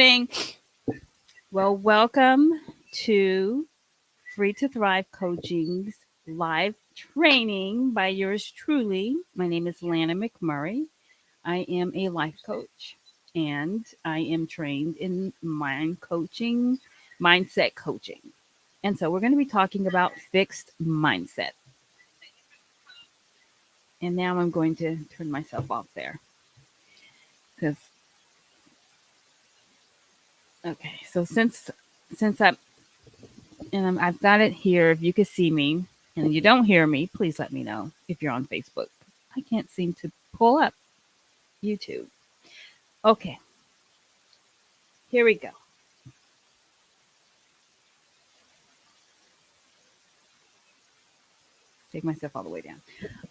Morning. Well, welcome to Free to Thrive Coaching's live training by yours truly. My name is Lana McMurray. I am a life coach and I am trained in mindset coaching. And so we're going to be talking about fixed mindset. And now I'm going to turn myself off there because okay. So since I've got it here. If you can see me and you don't hear me, please let me know if you're on Facebook. I can't seem to pull up YouTube. Okay, here we go. Take myself all the way down.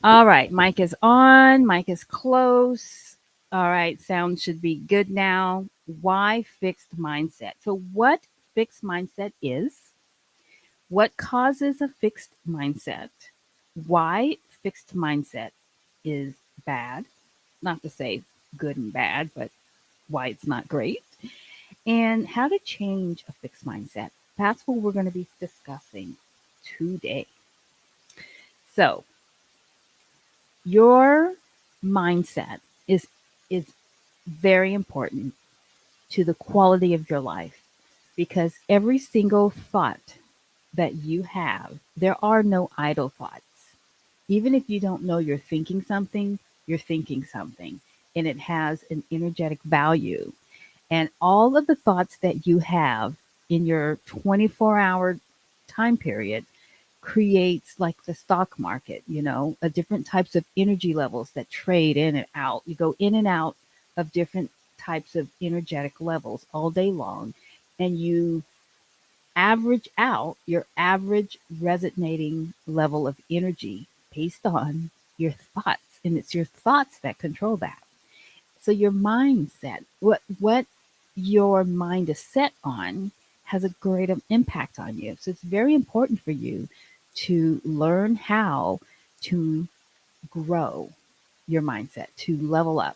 All right, mic is on, mic is close. All right, sound should be good now. Why fixed mindset? So, what fixed mindset is, what causes a fixed mindset, why fixed mindset is bad, not to say good and bad, but why it's not great, and how to change a fixed mindset. That's what we're going to be discussing today. So, your mindset is very important to the quality of your life because every single thought that you have, there are no idle thoughts. Even if you don't know you're thinking something and it has an energetic value. And all of the thoughts that you have in your 24-hour time period creates like the stock market, a different types of energy levels that trade in and out. You go in and out of different types of energetic levels all day long, and you average out your average resonating level of energy based on your thoughts. And it's your thoughts that control that. So your mindset, what your mind is set on has a great impact on you. So it's very important for you to learn how to grow your mindset, to level up,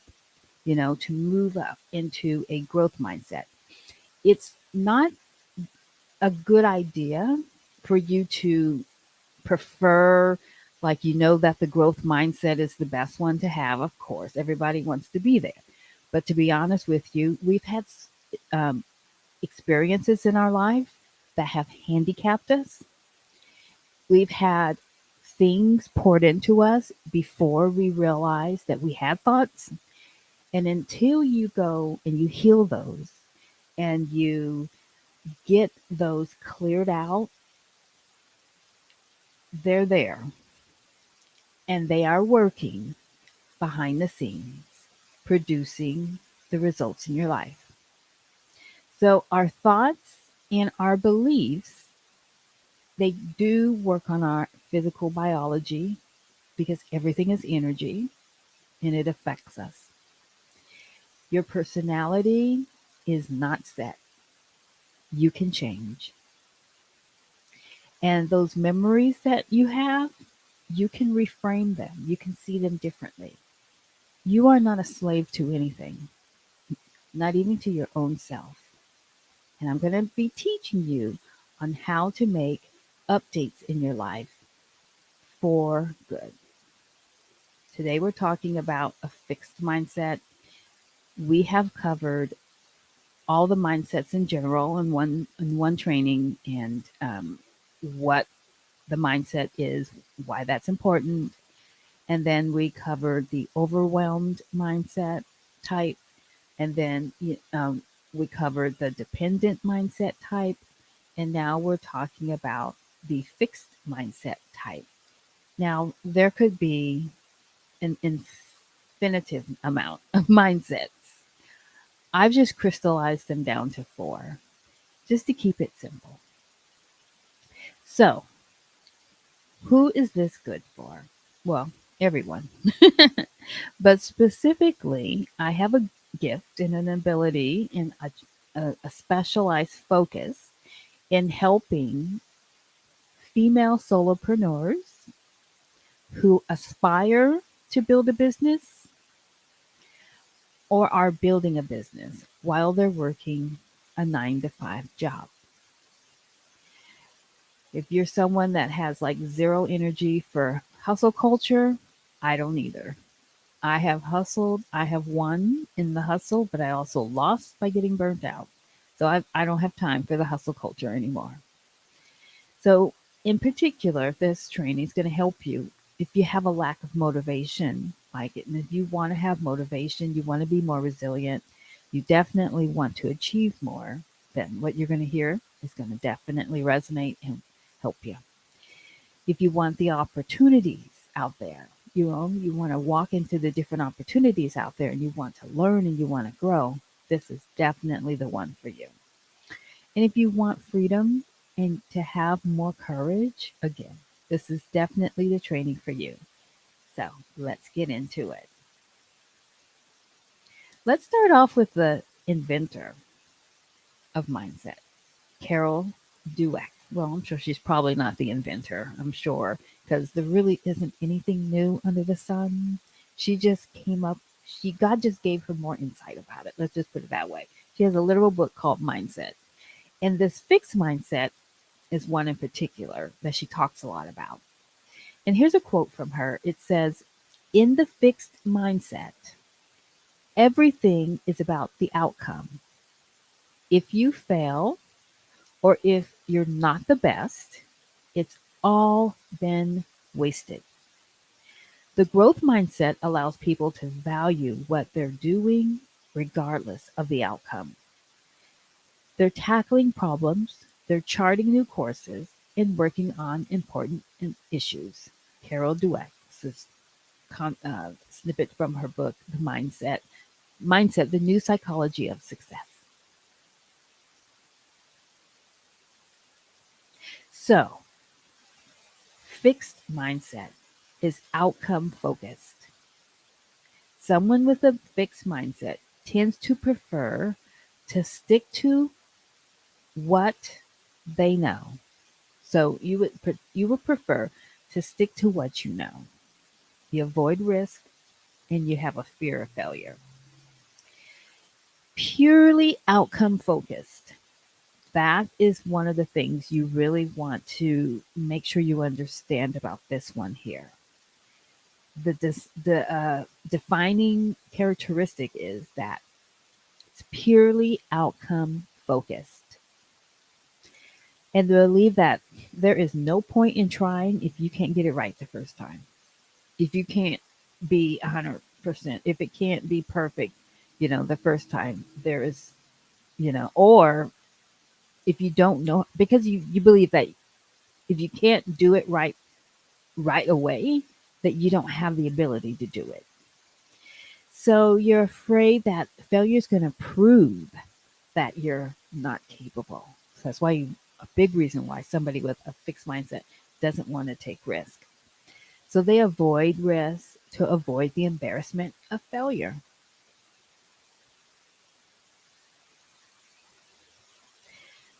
to move up into a growth mindset. It's not a good idea for you to prefer, like, that the growth mindset is the best one to have. Of course, everybody wants to be there. But to be honest with you, we've had um, experiences in our life that have handicapped us. We've had things poured into us before we realized that we had thoughts. And until you go and you heal those and you get those cleared out, they're there and they are working behind the scenes, producing the results in your life. So, our thoughts and our beliefs, they do work on our physical biology because everything is energy and it affects us. Your personality is not set. You can change. And those memories that you have, you can reframe them. You can see them differently. You are not a slave to anything, not even to your own self. And I'm going to be teaching you on how to make updates in your life for good. Today, we're talking about a fixed mindset. We have covered all the mindsets in general in one training, and what the mindset is, why that's important. And then we covered the overwhelmed mindset type, and then we covered the dependent mindset type, and now we're talking about the fixed mindset type. Now, there could be an infinitive amount of mindsets. I've just crystallized them down to four, just to keep it simple. So, who is this good for? Well, everyone. But specifically, I have a gift and an ability and a specialized focus in helping female solopreneurs who aspire to build a business or are building a business while they're working a 9 to 5 job. If you're someone that has like zero energy for hustle culture, I don't either. I have hustled, I have won in the hustle, but I also lost by getting burnt out. So I don't have time for the hustle culture anymore. So, in particular, this training is going to help you if you have a lack of motivation, like it, and if you want to have motivation, you want to be more resilient, you definitely want to achieve more, then what you're going to hear is going to definitely resonate and help you. If you want the opportunities out there, you want to walk into the different opportunities out there and you want to learn and you want to grow, this is definitely the one for you. And if you want freedom and to have more courage, again, this is definitely the training for you. So let's get into it. Let's start off with the inventor of mindset, Carol Dweck. Well, I'm sure she's probably not the inventor, I'm sure, because there really isn't anything new under the sun. She just came up, God just gave her more insight about it. Let's just put it that way. She has a literal book called Mindset. And this fixed mindset is one in particular that she talks a lot about. And here's a quote from her. It says, "In the fixed mindset, everything is about the outcome. If you fail or if you're not the best, it's all been wasted." The growth mindset allows people to value what they're doing regardless of the outcome. They're tackling problems, they're charting new courses, and working on important issues. Carol Dweck, this is snippet from her book, The Mindset, The New Psychology of Success. So, fixed mindset is outcome focused. Someone with a fixed mindset tends to prefer to stick to what they know. So you would prefer to stick to what you know. You avoid risk and you have a fear of failure. Purely outcome focused. That is one of the things you really want to make sure you understand about this one here. The defining characteristic is that it's purely outcome focused. And believe that there is no point in trying if you can't get it right the first time. If you can't be 100%, if it can't be perfect, the first time, there is, or if you don't know, because you believe that if you can't do it right away, that you don't have the ability to do it. So you're afraid that failure is going to prove that you're not capable. So that's why a big reason why somebody with a fixed mindset doesn't want to take risk. So they avoid risk to avoid the embarrassment of failure.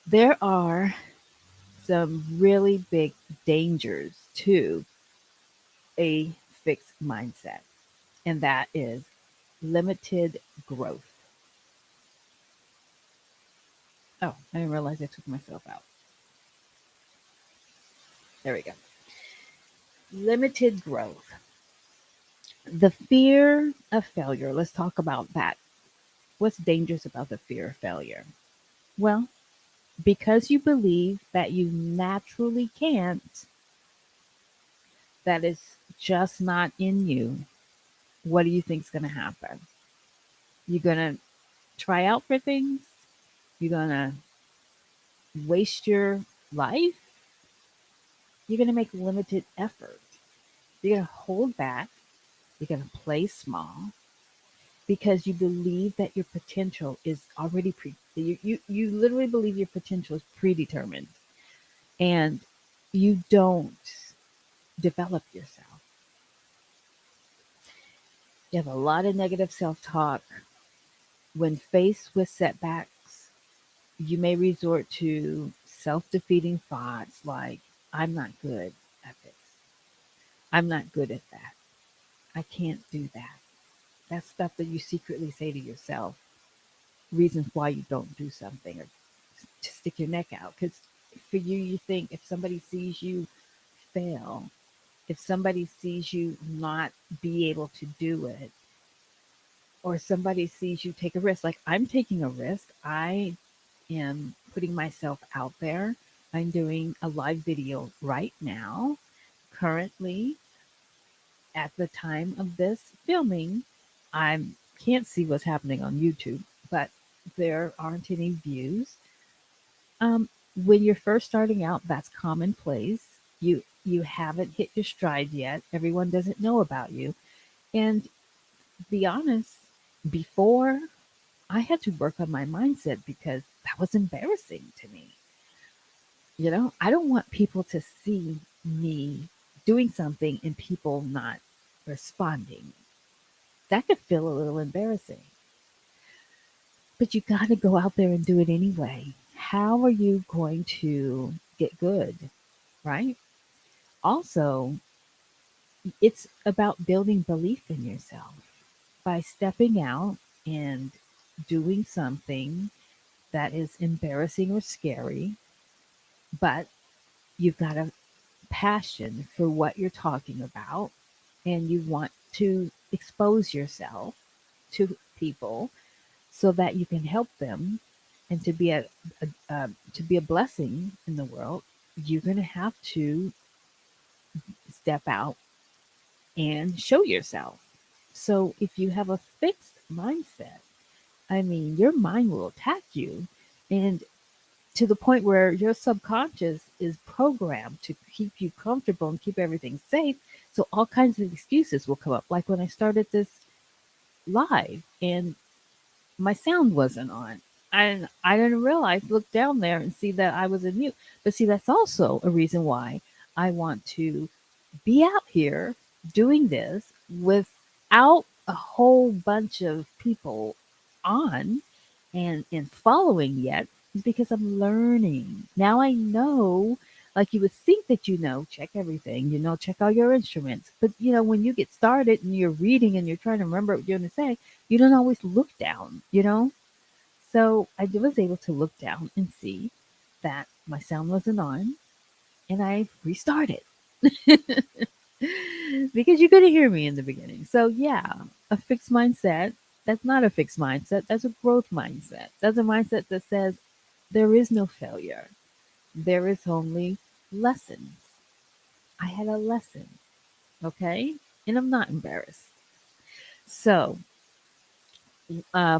There are some really big dangers to a fixed mindset, and that is limited growth. Oh, I didn't realize I took myself out. There we go. Limited growth. The fear of failure. Let's talk about that. What's dangerous about the fear of failure? Well, because you believe that you naturally can't, that is just not in you, what do you think is going to happen? You're going to try out for things? You're going to waste your life? You're going to make limited effort. You're going to hold back. You're going to play small because you believe that your potential is already you literally believe your potential is predetermined, and you don't develop yourself. You have a lot of negative self-talk. When faced with setbacks, you may resort to self-defeating thoughts like, I'm not good at this. I'm not good at that. I can't do that. That's stuff that you secretly say to yourself. reasons why you don't do something or to stick your neck out. Because for you, you think if somebody sees you fail, if somebody sees you not be able to do it, or somebody sees you take a risk, like I'm taking a risk, I am putting myself out there. I'm doing a live video right now, currently at the time of this filming. I can't see what's happening on YouTube, but there aren't any views. When you're first starting out, that's commonplace. You haven't hit your stride yet. Everyone doesn't know about you. And be honest, before I had to work on my mindset because that was embarrassing to me. I don't want people to see me doing something and people not responding. That could feel a little embarrassing. But you got to go out there and do it anyway. How are you going to get good, right? Also, it's about building belief in yourself by stepping out and doing something that is embarrassing or scary, but you've got a passion for what you're talking about and you want to expose yourself to people so that you can help them and to be a blessing in the world. You're going to have to step out and show yourself. So if you have a fixed mindset, I mean, your mind will attack you, and to the point where your subconscious is programmed to keep you comfortable and keep everything safe. So all kinds of excuses will come up. Like when I started this live and my sound wasn't on. And I didn't realize, look down there and see that I was in mute. But see, that's also a reason why I want to be out here doing this without a whole bunch of people on and following yet, is because I'm learning. Now I know, like you would think that check everything, check all your instruments. But when you get started and you're reading and you're trying to remember what you're going to say, you don't always look down. So I was able to look down and see that my sound wasn't on and I restarted. Because you couldn't hear me in the beginning. So, yeah, a fixed mindset, that's not a fixed mindset. That's a growth mindset. That's a mindset that says there is no failure, there is only lessons. I had a lesson, okay? And I'm not embarrassed. So, uh,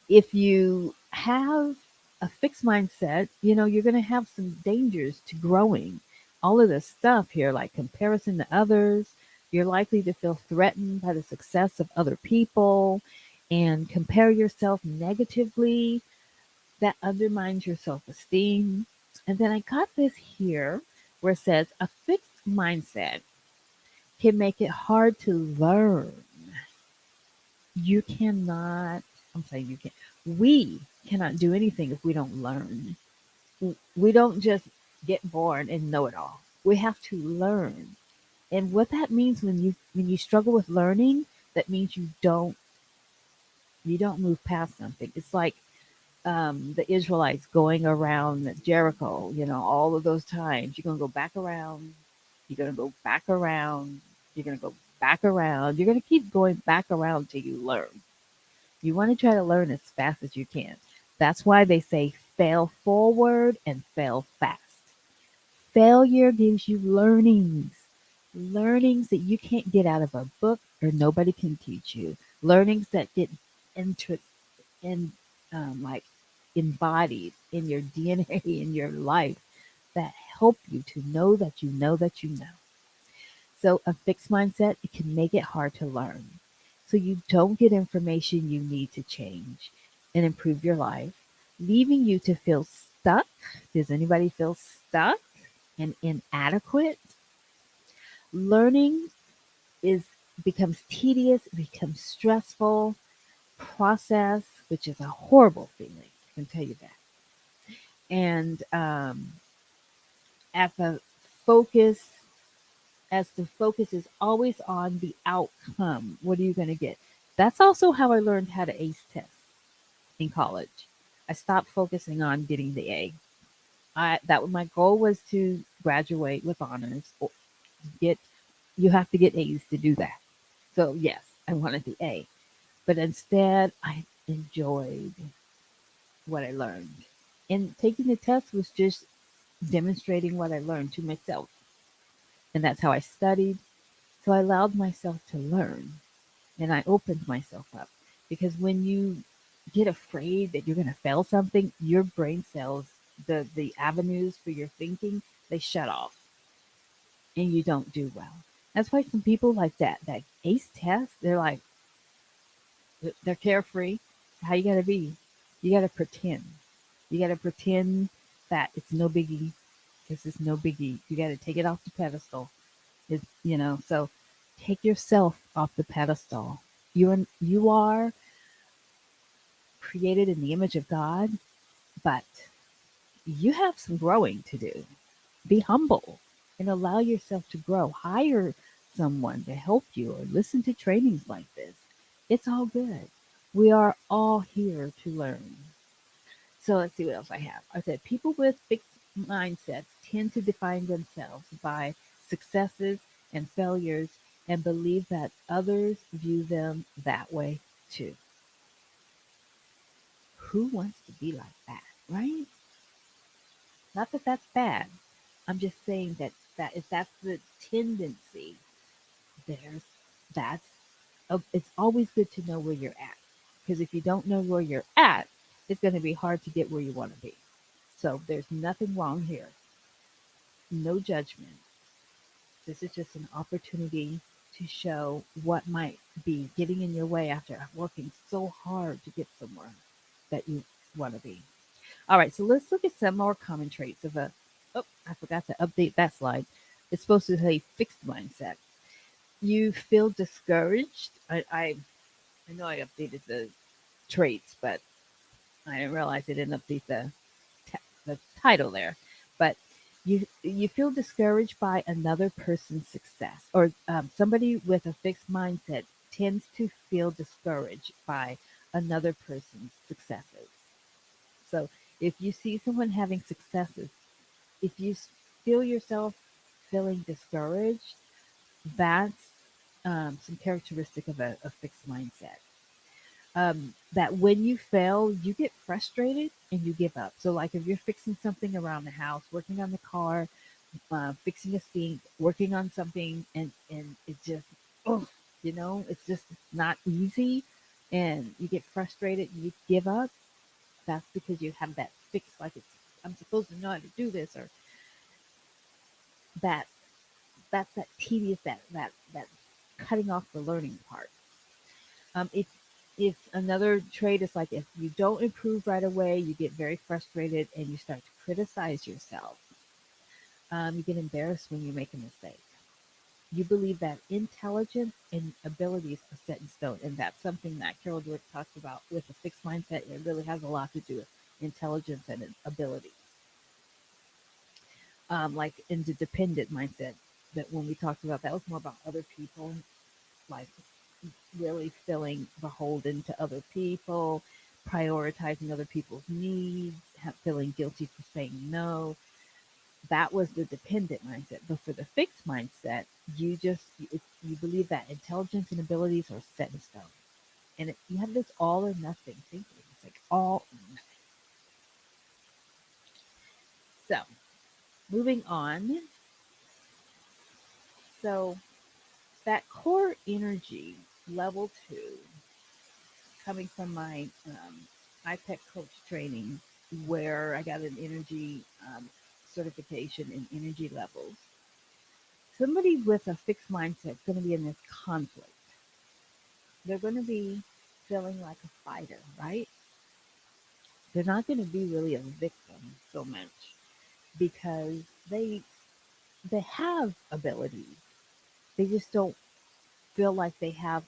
if you have a fixed mindset, you're going to have some dangers to growing. All of this stuff here, like comparison to others, you're likely to feel threatened by the success of other people and compare yourself negatively. That undermines your self esteem. And then I got this here where it says a fixed mindset can make it hard to learn. You cannot, I'm saying you can't, we cannot do anything if we don't learn. We don't just get born and know it all. We have to learn. And what that means when you struggle with learning, that means you don't move past something. It's like the Israelites going around Jericho, all of those times. You're gonna go back around, you're gonna go back around, you're gonna go back around, you're gonna keep going back around till you learn. You want to try to learn as fast as you can. That's why they say fail forward and fail fast. Failure gives you learnings that you can't get out of a book or nobody can teach you. Learnings that get into in like embodied in your DNA in your life that help you to know that you know that you know. So a fixed mindset, it can make it hard to learn. So you don't get information you need to change and improve your life, leaving you to feel stuck. Does anybody feel stuck and inadequate? Learning is becomes tedious, becomes stressful process, which is a horrible feeling. I can tell you that. And at the focus as the focus is always on the outcome. What are you going to get? That's also how I learned how to ace test. in college. I stopped focusing on getting the A. My goal was to graduate with honors. Or get You have to get A's to do that. So yes, I wanted the A, but instead I enjoyed what I learned. And taking the test was just demonstrating what I learned to myself. And that's how I studied. So I allowed myself to learn and I opened myself up. Because when you get afraid that you're going to fail something, your brain cells, the avenues for your thinking, they shut off and you don't do well. That's why some people like that ACE test, they're like, they're carefree. How you got to be? You got to pretend. You got to pretend that it's no biggie. This is no biggie. You got to take it off the pedestal. So take yourself off the pedestal. You are created in the image of God, but you have some growing to do. Be humble and allow yourself to grow. Hire someone to help you or listen to trainings like this. It's all good. We are all here to learn. So let's see what else I have. I said people with fixed mindsets tend to define themselves by successes and failures and believe that others view them that way too. Who wants to be like that, right? Not that that's bad. I'm just saying that if that's the tendency, there's that's it's always good to know where you're at. Because if you don't know where you're at, it's going to be hard to get where you want to be. So there's nothing wrong here. No judgment. This is just an opportunity to show what might be getting in your way after working so hard to get somewhere that you want to be. All right, so let's look at some more common traits of a. Oh, I forgot to update that slide. It's supposed to say fixed mindset. You feel discouraged. I know I updated the traits, but I didn't realize I didn't update the title there. But you feel discouraged by another person's success, or somebody with a fixed mindset tends to feel discouraged by another person's successes. So if you see someone having successes, if you feel yourself feeling discouraged, that's some characteristic of a fixed mindset. That when you fail, you get frustrated and you give up. So, like if you're fixing something around the house, working on the car, fixing a sink, working on something, and it just, oh, it's just not easy, and you get frustrated and you give up. That's because you have that fix, like I'm supposed to know how to do this, or that that's that tedious, that cutting off the learning part. If another trait is like if you don't improve right away, you get very frustrated and you start to criticize yourself. You get embarrassed when you make a mistake. You believe that intelligence and abilities are set in stone, and that's something that Carol Dweck talks about with a fixed mindset. It really has a lot to do with intelligence and ability. Like in the dependent mindset, that when we talked about that was more about other people, like really feeling beholden to other people, prioritizing other people's needs, feeling guilty for saying no. That was the dependent mindset. But for the fixed mindset, you believe that intelligence and abilities are set in stone, and you have this all or nothing thinking. It's like all or nothing. So moving on. So that core energy level 2, coming from my IPEC coach training, where I got an energy certification in energy levels. Somebody with a fixed mindset is going to be in this conflict. They're going to be feeling like a fighter, right? They're not going to be really a victim so much because they have abilities. They just don't feel like they have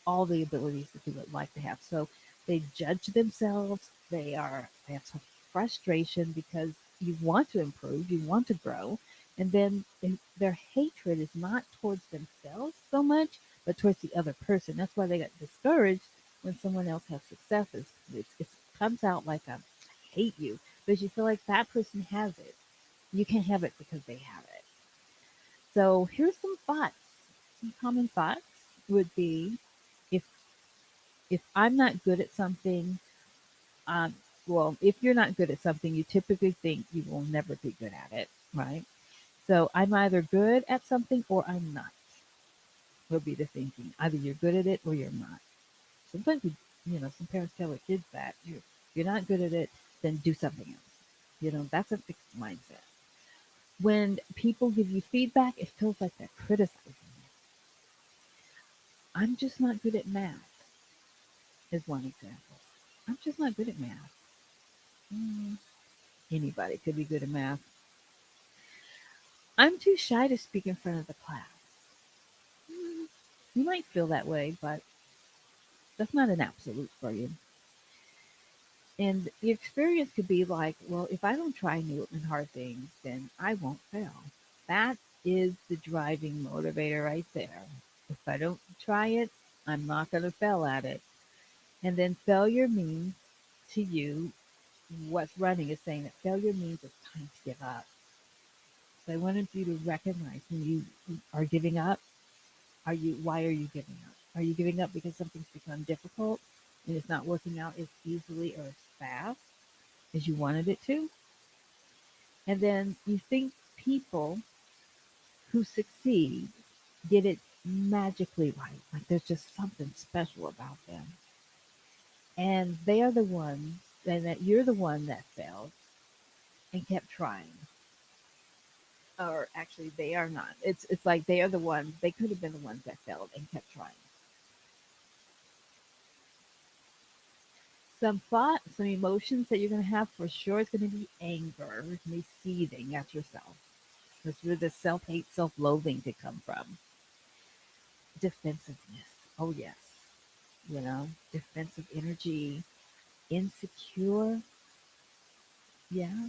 all the abilities that they would like to have. So they judge themselves. They have some frustration because you want to improve, you want to grow, and then their hatred is not towards themselves so much, but towards the other person. That's why they got discouraged when someone else has successes. It's comes out like a "I hate you," because you feel like that person has it. You can't have it because they have it. So here's some thoughts. Some common thoughts would be, if I'm not good at something, um, well, if you're not good at something, you typically think you will never be good at it, right? So I'm either good at something or I'm not. Will be the thinking. Either you're good at it or you're not. Sometimes some parents tell their kids that you're not good at it, then do something else. That's a fixed mindset. When people give you feedback, it feels like they're criticizing you. I'm just not good at math, is one example. I'm just not good at math. Mm, Anybody could be good at math. I'm too shy to speak in front of the class. Mm, You might feel that way, but that's not an absolute for you. And the experience could be like, well, if I don't try new and hard things, then I won't fail. That is the driving motivator right there. If I don't try it, I'm not going to fail at it. And then failure means, to you, what's running is saying that failure means it's time to give up. So I wanted you to recognize when you are giving up. Why are you giving up? Are you giving up because something's become difficult and it's not working out as easily or as fast as you wanted it to? And then you think people who succeed get it magically right. Like there's just something special about them. And they are the ones, and that you're the one that failed and kept trying. Or actually, they are not. It's like they are the ones. They could have been the ones that failed and kept trying. Some thought, some emotions that you're going to have for sure is going to be anger. It's going to be seething at yourself. That's where the self hate, self loathing to come from. Defensiveness. Oh, yes. Defensive energy, insecure, yeah,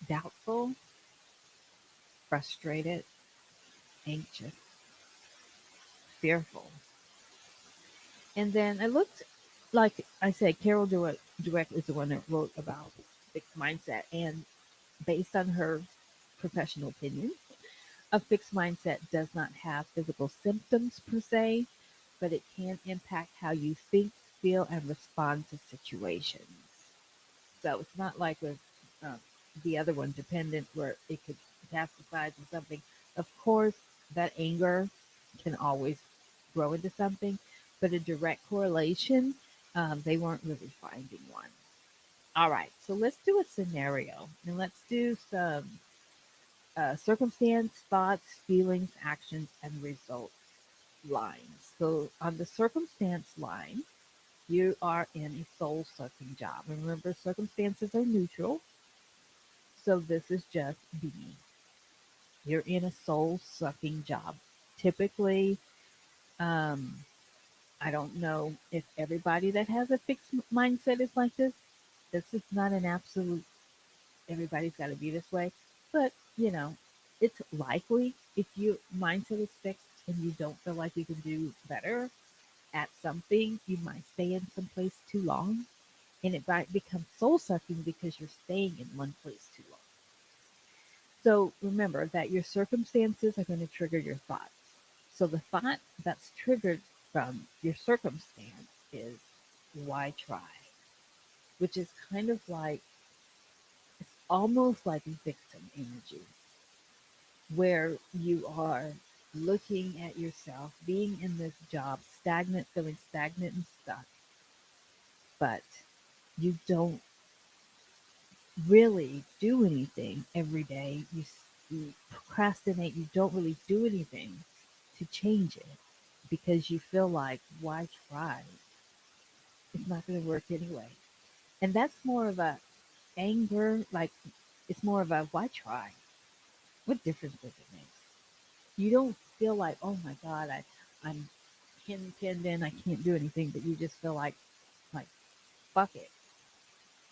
doubtful, frustrated, anxious, fearful. And then I looked, like I said, Carol Dweck is the one that wrote about fixed mindset. And based on her professional opinion, a fixed mindset does not have physical symptoms per se, but it can impact how you think, feel, and respond to situations. So it's not like with um, the other one, dependent, where it could metastasize into something. Of course, that anger can always grow into something, but a direct correlation, they weren't really finding one. All right, so let's do a scenario and let's do some circumstance, thoughts, feelings, actions, and results lines. So on the circumstance line, you are in a soul sucking job. Remember, circumstances are neutral. So this is just being. You're in a soul sucking job. Typically, um, I don't know if everybody that has a fixed mindset is like this. This is not an absolute, everybody's got to be this way. But, it's likely if your mindset is fixed and you don't feel like you can do better at something, you might stay in some place too long. And it might become soul sucking because you're staying in one place too long. So remember that your circumstances are going to trigger your thoughts. So the thought that's triggered from your circumstance is, why try? Which is kind of like, it's almost like victim energy, where you are looking at yourself being in this job, stagnant, feeling stagnant and stuck, but you don't really do anything every day. You procrastinate, you don't really do anything to change it because you feel like, why try? It's not going to work anyway. And that's more of a anger, like it's more of a, why try? What difference does it make? You don't feel like, oh my God, I'm pinned in, I can't do anything, but you just feel like, fuck it.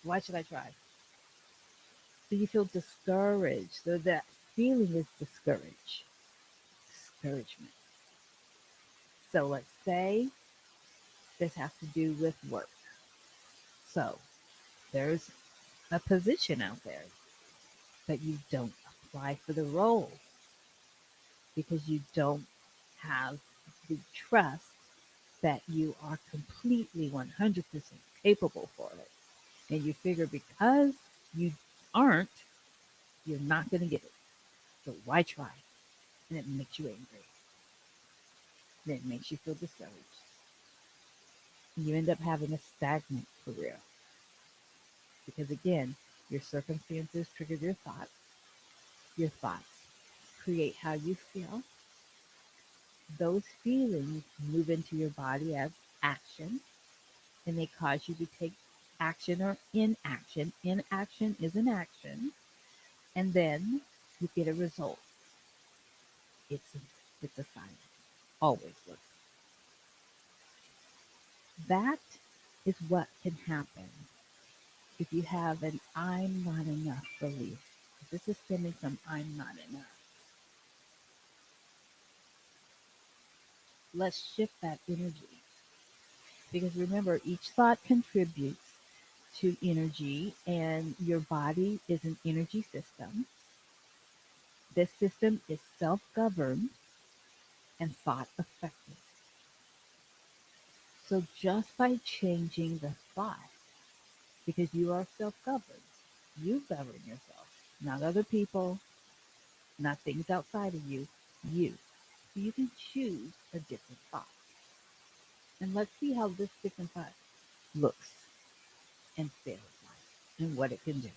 Why should I try? So you feel discouraged. So that feeling is discouragement. So let's say this has to do with work. So There's a position out there, but you don't apply for the role because you don't have the trust that you are completely 100% capable for it. And you figure because you aren't, you're not going to get it. So why try? And it makes you angry. Then it makes you feel discouraged. You end up having a stagnant career because, again, your circumstances trigger your thoughts. Your thoughts create how you feel. Those feelings move into your body as action, and they cause you to take action or inaction. Inaction is an action, and then you get a result. It's a, it's a sign. Always looks. That is what can happen if you have an I'm not enough belief. This is stemming from I'm not enough. Let's shift that energy because remember, each thought contributes to energy, and your body is an energy system. This system is self governed and thought affected. So just by changing the thought, because you are self governed, you govern yourself, not other people, not things outside of you, you. So you can choose a different thought. And let's see how this different thought looks and feels like and what it can do.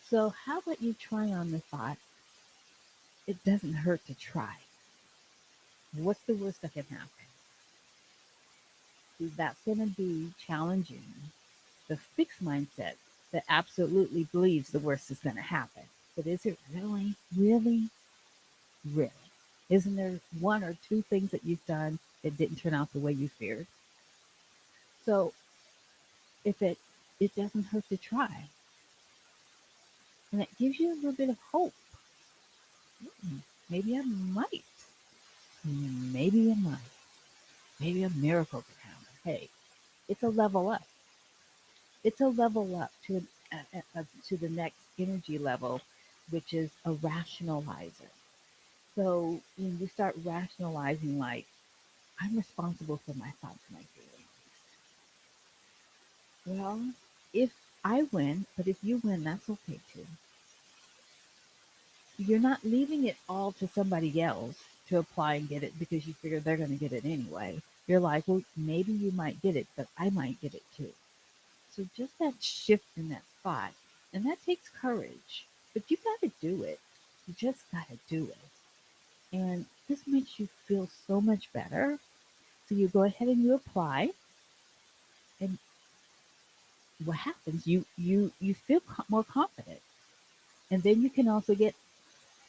So, how about you try on the thought? It doesn't hurt to try. What's the worst that can happen? That's going to be challenging the fixed mindset that absolutely believes the worst is going to happen. But is it really, really, really? Isn't there one or two things that you've done that didn't turn out the way you feared? So if it doesn't hurt to try, and it gives you a little bit of hope. Maybe I might. Maybe I might. Maybe a miracle could happen. Hey, it's a level up. It's a level up to the next energy level, which is a rationalizer. So when you start rationalizing, like, I'm responsible for my thoughts and my feelings. Well, if I win, but if you win, that's okay too. You're not leaving it all to somebody else to apply and get it because you figure they're going to get it anyway. You're like, well, maybe you might get it, but I might get it too. So just that shift in that thought, and that takes courage, but you got to do it. You just got to do it. And this makes you feel so much better. So you go ahead and you apply, and what happens? You feel more confident, and then you can also get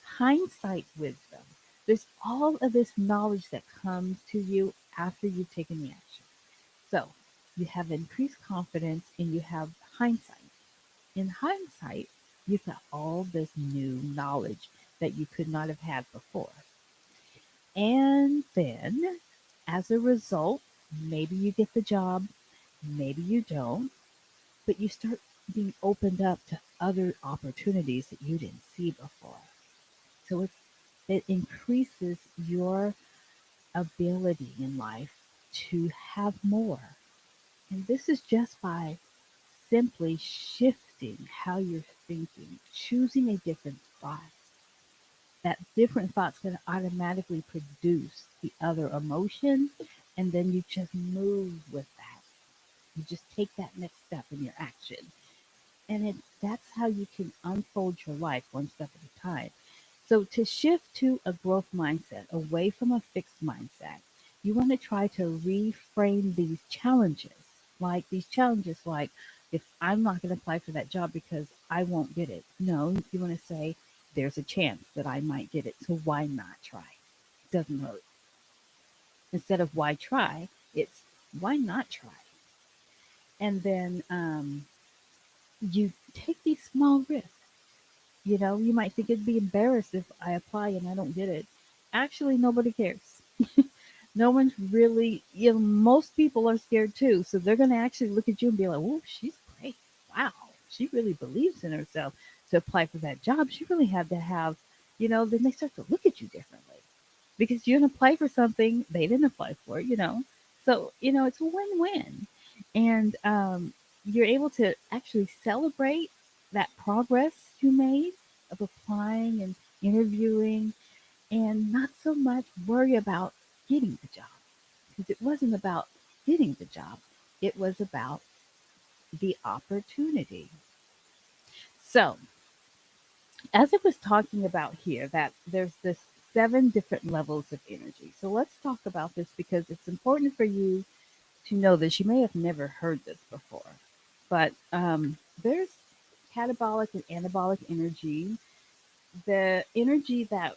hindsight wisdom. There's all of this knowledge that comes to you after you've taken the action. So you have increased confidence and you have hindsight. In hindsight, you've got all this new knowledge that you could not have had before. And then, as a result, maybe you get the job, maybe you don't, but you start being opened up to other opportunities that you didn't see before. So it increases your ability in life to have more. And this is just by simply shifting how you're thinking, choosing a different thought. That different thought's going to automatically produce the other emotion, and then you just move with that. You just take that next step in your action. And that's how you can unfold your life one step at a time. So to shift to a growth mindset, away from a fixed mindset, you want to try to reframe these challenges. Like these challenges, like if I'm not going to apply for that job because I won't get it. No, you want to say there's a chance that I might get it. So why not try? It doesn't hurt. Instead of why try, it's why not try? And then you take these small risks. You know, you might think it'd be embarrassed if I apply and I don't get it. Actually, nobody cares. No one's really, most people are scared too. So they're going to actually look at you and be like, oh, she's great. Wow. she really believes in herself to apply for that job, she really had to have, then they start to look at you differently because you didn't apply for something they didn't apply for. So, it's a win win. And you're able to actually celebrate that progress you made of applying and interviewing and not so much worry about getting the job because it wasn't about getting the job, it was about the opportunity. So, as I was talking about here, that there's this 7 different levels of energy. So, let's talk about this because it's important for you to know this. You may have never heard this before, but there's catabolic and anabolic energy. The energy that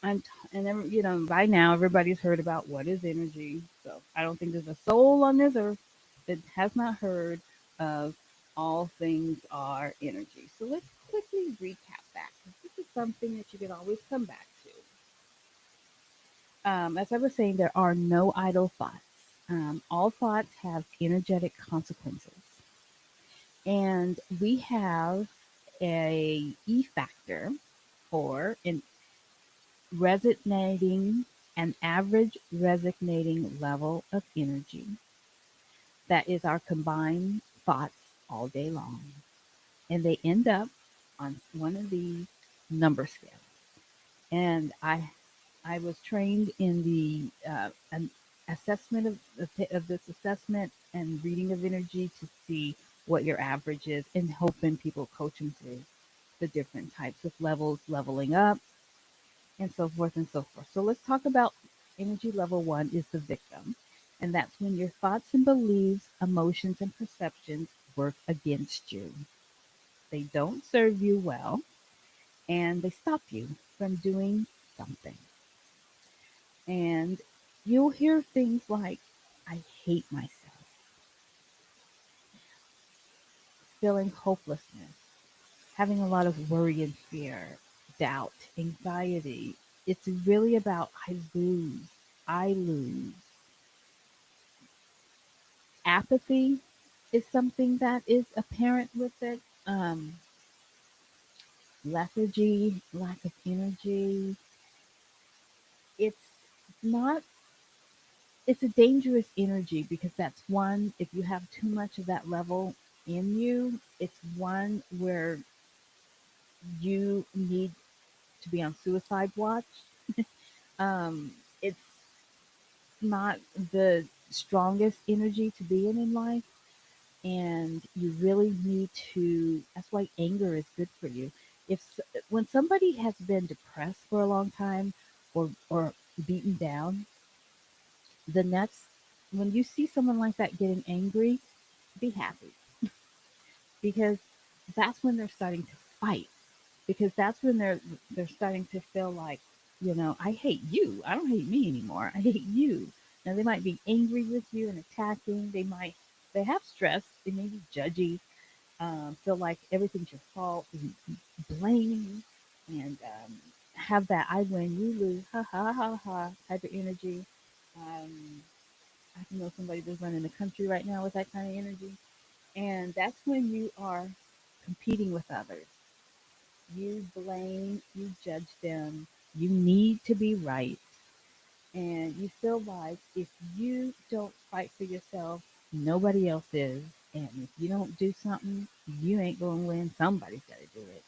by now everybody's heard about what is energy. So I don't think there's a soul on this earth that has not heard of all things are energy. So let's quickly recap that because this is something that you can always come back to. As I was saying, there are no idle thoughts. All thoughts have energetic consequences, and we have a E factor for an resonating an average resonating level of energy that is our combined thoughts all day long. And they end up on one of these number scales. And I was trained in the an assessment of this assessment and reading of energy to see what your average is and helping people coach them through the different types of levels, leveling up, and so forth and so forth. So let's talk about energy level 1 is the victim. And that's when your thoughts and beliefs, emotions, and perceptions work against you. They don't serve you well and they stop you from doing something. And you'll hear things like, I hate myself, feeling hopelessness, having a lot of worry and fear, doubt, anxiety. It's really about I lose. Apathy is something that is apparent with it. Lethargy, lack of energy. It's not, it's a dangerous energy because that's one, if you have too much of that level in you, it's one where you need to be on suicide watch. It's not the strongest energy to be in life. And you really need to, that's why anger is good for you. When somebody has been depressed for a long time or beaten down, the next when you see someone like that getting angry, be happy because that's when they're starting to fight, because that's when they're starting to feel like, I hate you, I don't hate me anymore, I hate you. Now they might be angry with you and attacking, they have stress, they may be judgy, feel like everything's your fault, and blaming, and have that I win, you lose, ha ha ha ha type of energy. Um, I can know somebody that's running the country right now with that kind of energy. And that's when you are competing with others. You blame, you judge them, you need to be right. And you feel like if you don't fight for yourself, nobody else is. And if you don't do something, you ain't going to win. Somebody's got to do it.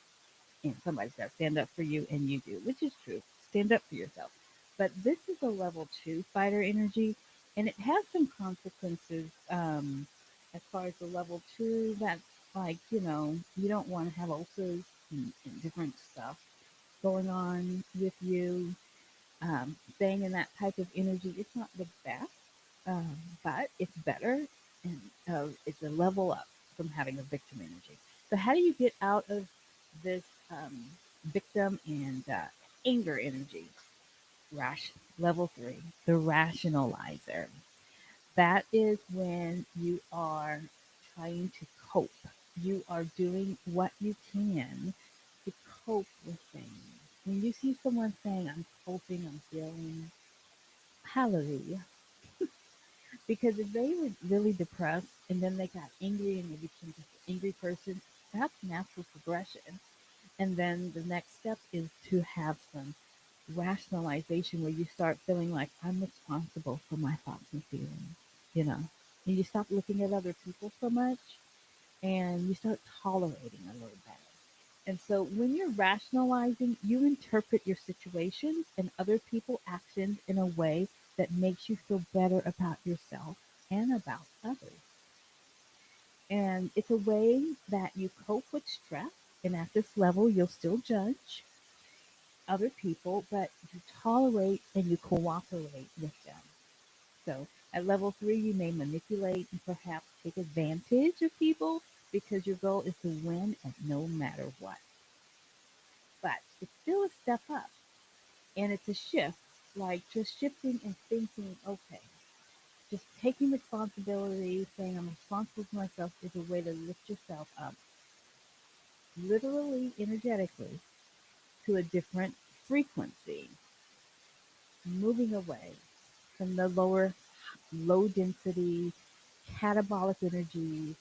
And somebody's got to stand up for you, and you do, which is true. Stand up for yourself. But this is a level 2 fighter energy, and it has some consequences as far as the level 2. That's like, you don't want to have ulcers and different stuff going on with you. Staying in that type of energy, it's not the best, but it's better, and it's a level up from having a victim energy. So, how do you get out of this victim and anger energy? Level 3, the rationalizer. That is when you are trying to cope. You are doing what you can to cope with things. When you see someone saying, I'm coping, I'm feeling, hallelujah. Because if they were really depressed and then they got angry and they became just an angry person, That's natural progression. And then the next step is to have some rationalization where you start feeling like I'm responsible for my thoughts and feelings, you know. And you stop looking at other people so much and you start tolerating a little better. And so when you're rationalizing, you interpret your situations and other people's actions in a way that makes you feel better about yourself and about others. And it's a way that you cope with stress. And at this level, you'll still judge other people, but you tolerate and you cooperate with them. So at level three, you may manipulate and perhaps take advantage of people because your goal is to win at no matter what. But it's still a step up and it's a shift, like just shifting and thinking, okay, just taking responsibility, saying I'm responsible for myself is a way to lift yourself up, literally, energetically, to a different frequency, moving away from the lower, low density, catabolic energy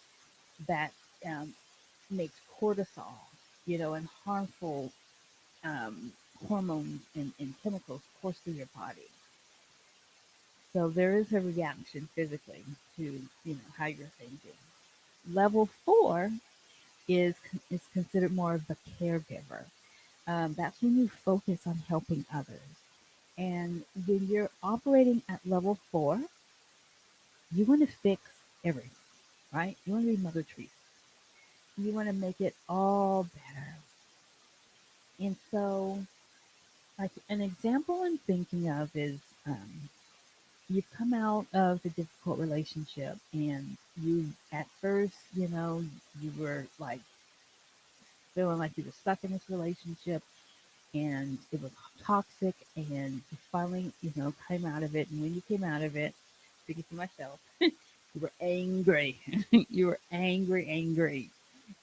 that um, makes cortisol, and harmful um, hormones and chemicals course through your body. So there is a reaction physically to how you're thinking. Level four is considered more of the caregiver. That's when you focus on helping others. And when you're operating at level four, you want to fix everything, right? You want to be Mother Teresa. You want to make it all better. And so, like an example I'm thinking of is you've come out of the difficult relationship, and you, at first, you were like feeling like you were stuck in this relationship and it was toxic, and you finally, came out of it. And when you came out of it, speaking for myself, you were angry. You were angry, angry.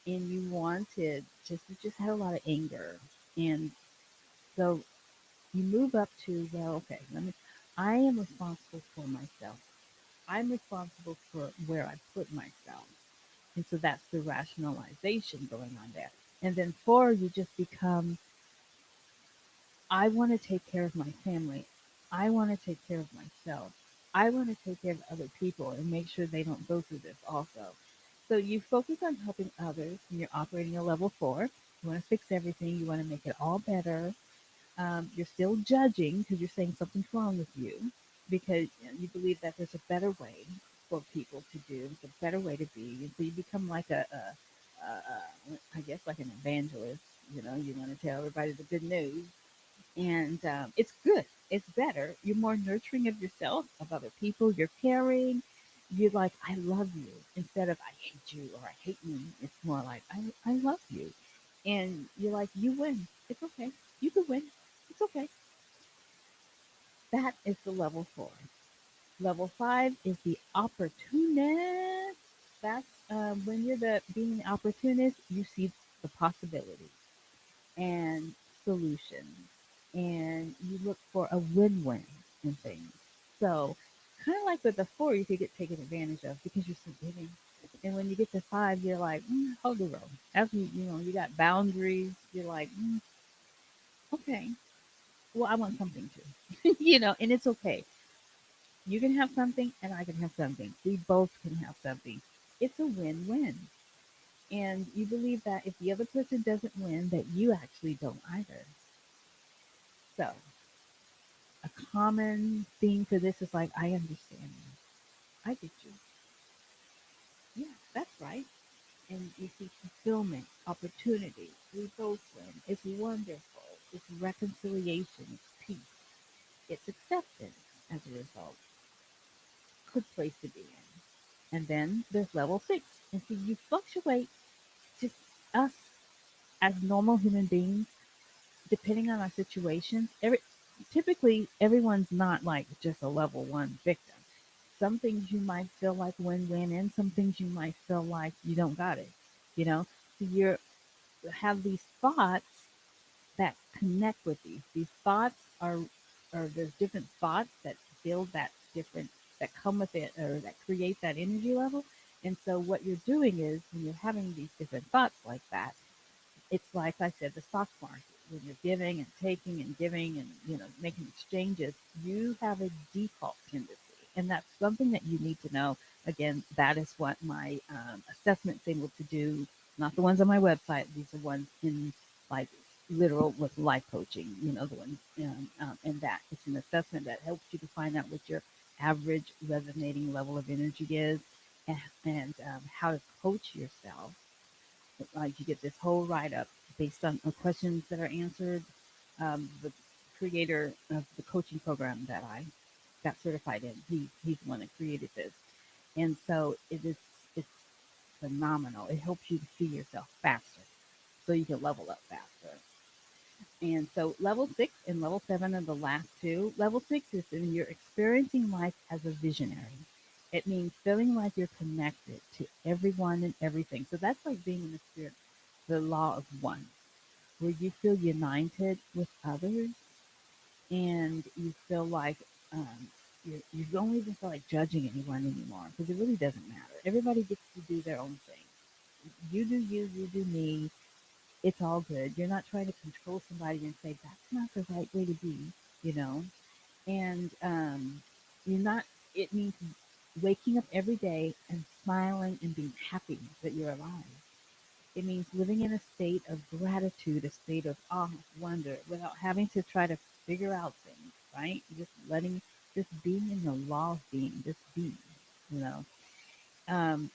And you wanted you just had a lot of anger. And so you move up to, well, okay, I am responsible for myself. I'm responsible for where I put myself. And so that's the rationalization going on there. And then four, you just become, I want to take care of my family. I want to take care of myself. I want to take care of other people and make sure they don't go through this also. So you focus on helping others and you're operating a level four. You want to fix everything. You want to make it all better. You're still judging because you're saying something's wrong with you because you believe that there's a better way for people to do, it's a better way to be. And so you become like I guess, like an evangelist. You want to tell everybody the good news, and it's good. It's better. You're more nurturing of yourself, of other people. You're caring. You're like, I love you, instead of I hate you or I hate me. It's more like I love you, and you're like, you win. It's okay. You can win. It's okay. That is the level four. Level five is the opportunist. That's when you're the being the opportunist, you see the possibilities and solutions, and you look for a win-win in things. So, kind of like with the four, you could get taken advantage of because you're so giving. And when you get to five, you're like, hold the road. After you got boundaries. You're like, okay, well, I want something too, and it's okay. You can have something, and I can have something. We both can have something. It's a win-win. And you believe that if the other person doesn't win, that you actually don't either. So, a common theme for this is like, I understand you. I get you. Yeah, that's right. And you see fulfillment, opportunity. We both win. It's wonderful. It's reconciliation. It's peace. It's acceptance as a result. Good place to be in. And then there's level six. And see, you fluctuate, just us as normal human beings, depending on our situations. Typically everyone's not like just a level one victim. Some things you might feel like win-win, and some things you might feel like you don't got it. So you have these thoughts that connect with these. These thoughts are there's different thoughts that build that different, that come with it, or that create that energy level. And so what you're doing is when you're having these different thoughts like that, it's like I said, the stock market. When you're giving and taking and giving and making exchanges, you have a default tendency, and that's something that you need to know. Again, that is what my assessment's able to do. Not the ones on my website. These are ones in like literal with life coaching. The ones in that it's an assessment that helps you to find out what your average resonating level of energy is, and how to coach yourself. Like you get this whole write up based on questions that are answered. The creator of the coaching program that I got certified in, he's the one that created this, and so it's phenomenal. It helps you to see yourself faster, so you can level up faster. And so level 6 and level 7 are the last two. Level 6 is when you're experiencing life as a visionary. It means feeling like you're connected to everyone and everything. So that's like being in the spirit, the law of one, where you feel united with others and you feel like you don't even feel like judging anyone anymore because it really doesn't matter. Everybody gets to do their own thing. You do you, you do me. It's all good. You're not trying to control somebody and say that's not the right way to be, you know. And you're not. It means waking up every day and smiling and being happy that you're alive. It means living in a state of gratitude, a state of awe, wonder, without having to try to figure out things. Right? Just being in the law of being, just being. You know.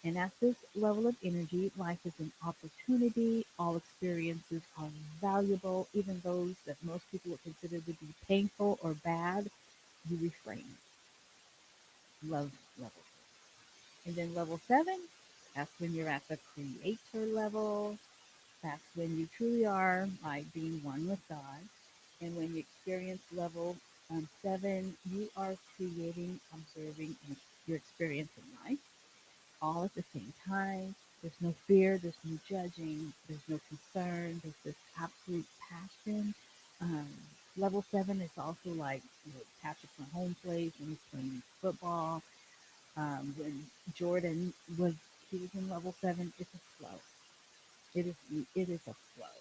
And at this level of energy, life is an opportunity. All experiences are valuable, even those that most people would consider to be painful or bad. You reframe love level. And then level 7, that's when you're at the creator level. That's when you truly are like being one with God. And when you experience level 7, you are creating, observing, and you're experiencing life all at the same time. There's no fear, there's no judging, there's no concern, there's this absolute passion. Um, level 7 is also like Patrick Mahomes plays when he's playing football. When Jordan was he was in level 7, it's a flow. It is a flow.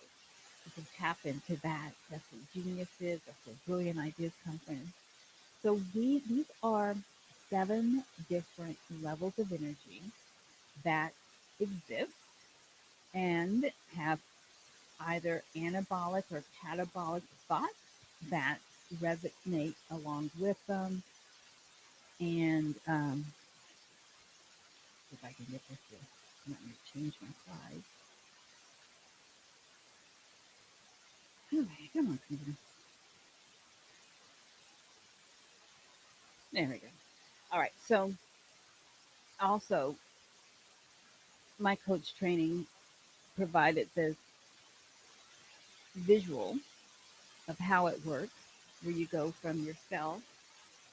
You can tap into that. That's where genius is. That's where brilliant ideas come from. So these are 7 different levels of energy that exist and have either anabolic or catabolic thoughts that resonate along with them. And if I can get this to let me change my slide. Okay, come on, computer. There we go. All right. So also, my coach training provided this visual of how it works, where you go from yourself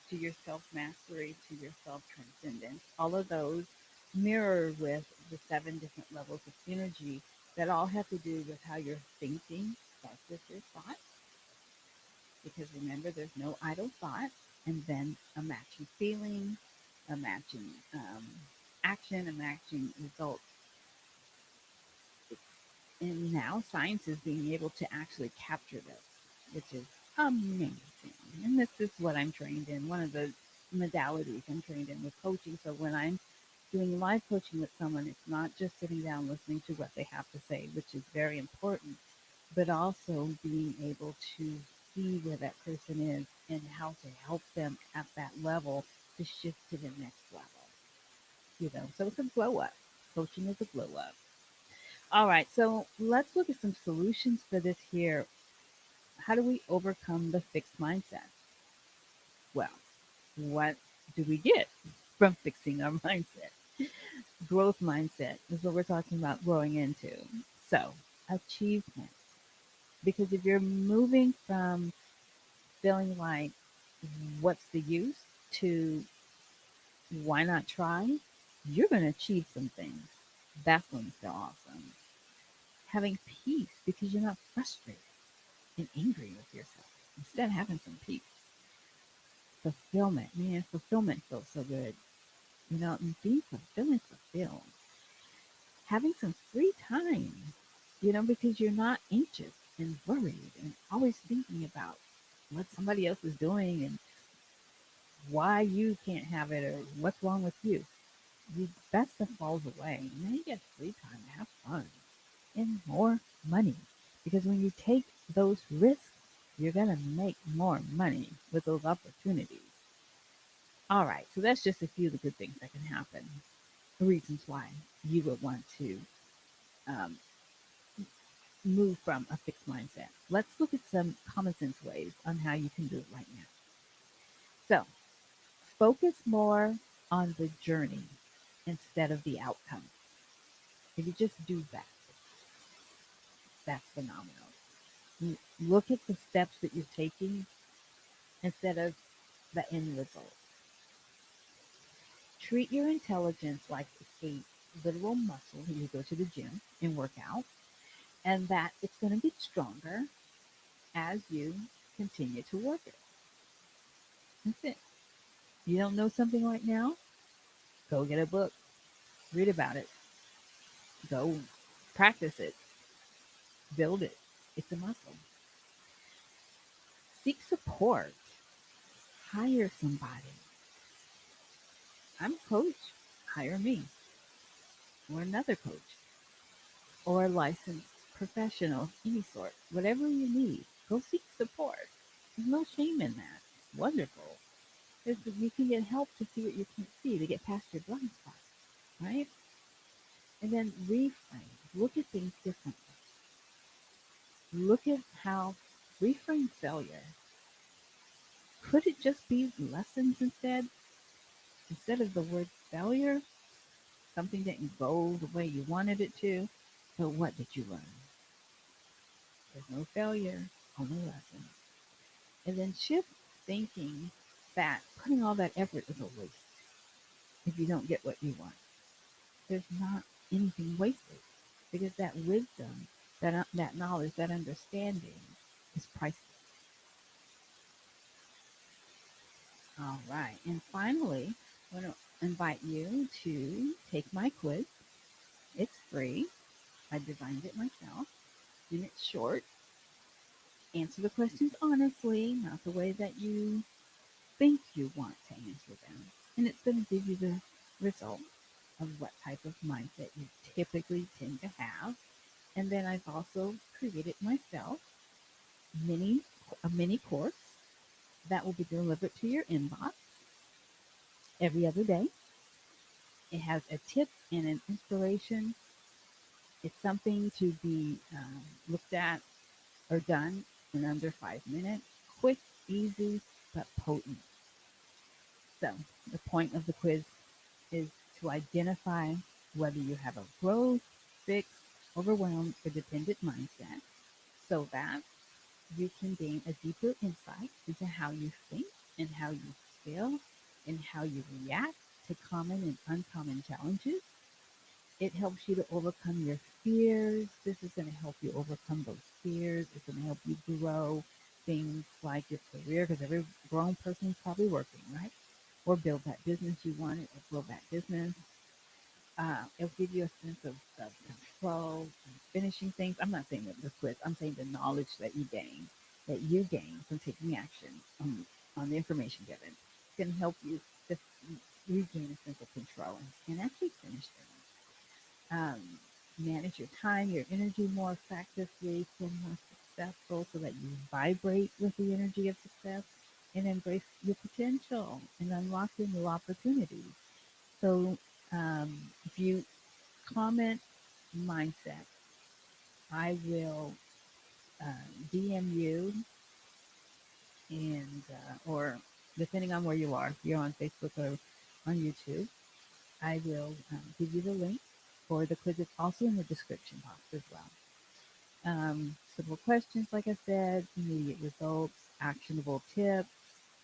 to your self mastery to your self transcendence. All of those mirror with the 7 different levels of energy that all have to do with how you're thinking starts with your thoughts. Because remember, there's no idle thought, and then a matching feeling, a matching action, a matching result. And now science is being able to actually capture this, which is amazing. And this is what I'm trained in. One of the modalities I'm trained in with coaching. So when I'm doing live coaching with someone, it's not just sitting down listening to what they have to say, which is very important, but also being able to see where that person is and how to help them at that level to shift to the next level. So it's a glow up. Coaching is a glow up. All right, so let's look at some solutions for this here. How do we overcome the fixed mindset? Well, what do we get from fixing our mindset? Growth mindset is what we're talking about growing into. So, achievement. Because if you're moving from feeling like, what's the use, to why not try, you're going to achieve some things. That's going to feel awesome. Having peace because you're not frustrated and angry with yourself. Instead, having some peace. Fulfillment. Man, fulfillment feels so good. and feeling fulfilled, having some free time, because you're not anxious and worried and always thinking about what somebody else is doing and why you can't have it or what's wrong with you. That stuff falls away. And then you get free time to have fun and more money. Because when you take those risks, you're going to make more money with those opportunities. All right, so that's just a few of the good things that can happen. Reasons why you would want to um, move from a fixed mindset. Let's look at some common sense ways on how you can do it right now. So, focus more on the journey instead of the outcome. If you just do that, that's phenomenal. Look at the steps that you're taking instead of the end result. Treat your intelligence like a literal muscle. You go to the gym and work out, and that it's going to get stronger as you continue to work it. That's it. You don't know something right now? Go get a book, read about it, go practice it, build it. It's a muscle. Seek support, hire somebody. I'm a coach, hire me, or another coach, or a licensed professional of any sort. Whatever you need, go seek support. There's no shame in that. It's wonderful. You can get help to see what you can't see, to get past your blind spots, right? And then reframe. Look at things differently. Look at how reframe failure. Could it just be lessons instead? Instead of the word failure, something didn't go the way you wanted it to. So what did you learn? There's no failure, only lessons. And then shift thinking that putting all that effort is a waste if you don't get what you want. There's not anything wasted because that wisdom, that knowledge, that understanding is priceless. All right. And finally, I want to invite you to take my quiz. It's free. I designed it myself. And it's short. Answer the questions honestly, not the way that you think you want to answer them. And it's going to give you the result of what type of mindset you typically tend to have. And then I've also created myself mini a mini course that will be delivered to your inbox every other day. It has a tip and an inspiration. It's something to be looked at or done in under 5 minutes. Quick, easy, but potent. So, the point of the quiz is to identify whether you have a growth, fixed, overwhelmed, or dependent mindset so that you can gain a deeper insight into how you think and how you feel and how you react to common and uncommon challenges. It helps you to overcome your fears. This is going to help you overcome those fears. It's going to help you grow things like your career because every grown person is probably working, right? Or build that business you wanted or grow that business. It'll give you a sense of control and finishing things. I'm not saying that the quit. I'm saying the knowledge that you gain from taking action on the information given, can help you to regain a sense of control and actually finish things. Manage your time, your energy more effectively, feel more successful so that you vibrate with the energy of success and embrace your potential and unlock your new opportunities. So if you comment mindset, I will DM you and or depending on where you are, if you're on Facebook or on YouTube, I will give you the link for the quiz. It's also in the description box as well. Simple questions, like I said, immediate results, actionable tips,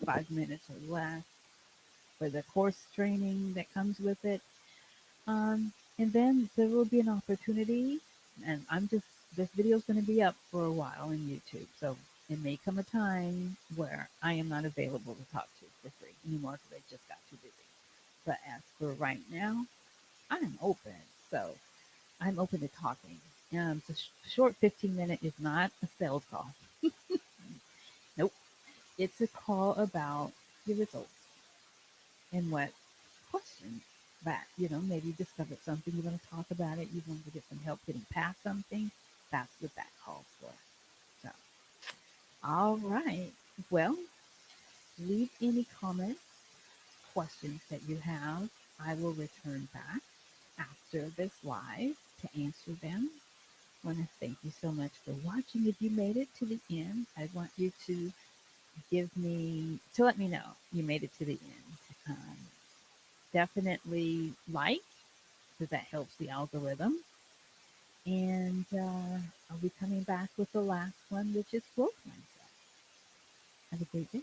5 minutes or less for the course training that comes with it. And then there will be an opportunity, and this video is going to be up for a while in YouTube. So it may come a time where I am not available to talk to for free anymore because I just got too busy. But as for right now, I'm open. So I'm open to talking. So short 15 minute is not a sales call. Nope. It's a call about your results and what questions that, maybe you discovered something, you want to talk about it, you want to get some help getting past something. That's what that calls for. So, all right. Well, leave any comments, questions that you have. I will return back after this live to answer them. I want to thank you so much for watching. If you made it to the end, I want you to let me know you made it to the end. Um, Definitely like, because that helps the algorithm. And I'll be coming back with the last one, which is growth mindset. Have a great day.